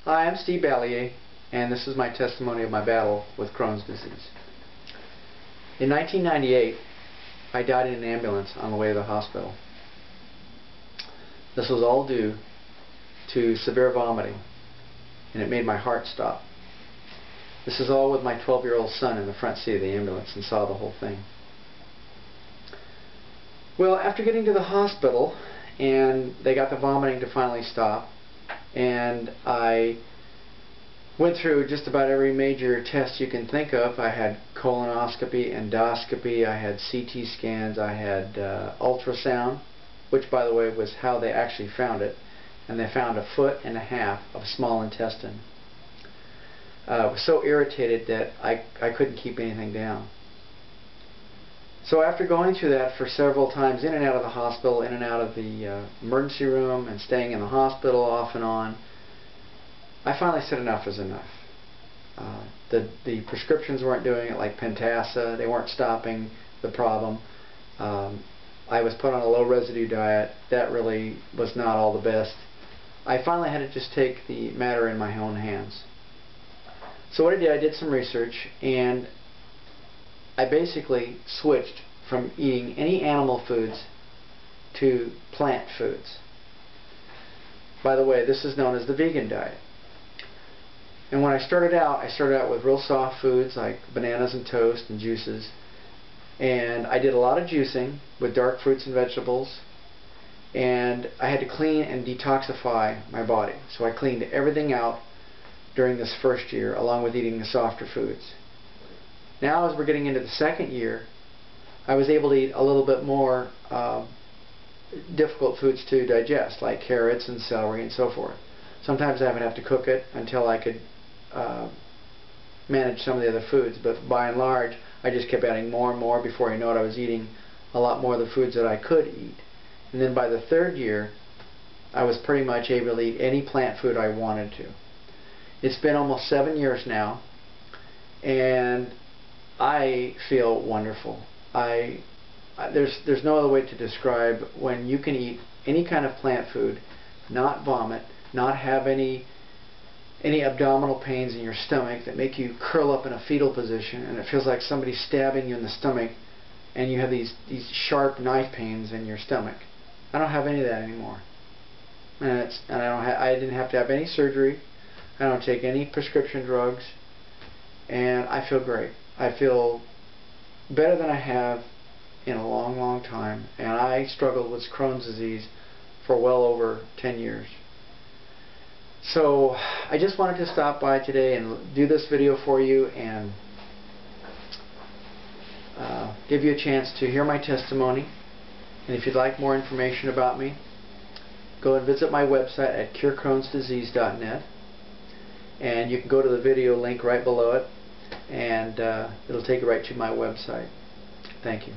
Hi, I'm Steve Ballier, and this is my testimony of my battle with Crohn's disease. In 1998, I died in an ambulance on the way to the hospital. This was all due to severe vomiting, and it made my heart stop. This is all with my 12-year-old son in the front seat of the ambulance and saw the whole thing. Well, after getting to the hospital, and they got the vomiting to finally stop, and I went through just about every major test you can think of. I had colonoscopy, endoscopy, I had CT scans, I had ultrasound, which by the way was how they actually found it, and they found 1.5 feet of small intestine. I was so irritated that I couldn't keep anything down. So after going through that for several times, in and out of the hospital, in and out of the emergency room, and staying in the hospital off and on, I finally said enough is enough. The prescriptions weren't doing it, like Pentasa. They weren't stopping the problem. I was put on a low residue diet. That really was not all the best. I finally had to just take the matter in my own hands. So what I did some research, and I basically switched from eating any animal foods to plant foods. By the way, this is known as the vegan diet. And when I started out with real soft foods like bananas and toast and juices. And I did a lot of juicing with dark fruits and vegetables. And I had to clean and detoxify my body. So I cleaned everything out during this first year, along with eating the softer foods. Now, as we're getting into the second year, I was able to eat a little bit more difficult foods to digest, like carrots and celery and so forth. Sometimes I would have to cook it until I could manage some of the other foods, but by and large, I just kept adding more and more. Before I know it, I was eating a lot more of the foods that I could eat. And then by the third year, I was pretty much able to eat any plant food I wanted to. It's been almost 7 years now, and I feel wonderful. There's no other way to describe when you can eat any kind of plant food, not vomit, not have any abdominal pains in your stomach that make you curl up in a fetal position, and it feels like somebody's stabbing you in the stomach, and you have these sharp knife pains in your stomach. I don't have any of that anymore, and I didn't have to have any surgery. I don't take any prescription drugs, and I feel great. I feel better than I have in a long, long time, and I struggled with Crohn's disease for well over 10 years. So I just wanted to stop by today and do this video for you and give you a chance to hear my testimony. And if you'd like more information about me, go and visit my website at curecrohnsdisease.net. And you can go to the video link right below it, and it'll take you right to my website. Thank you.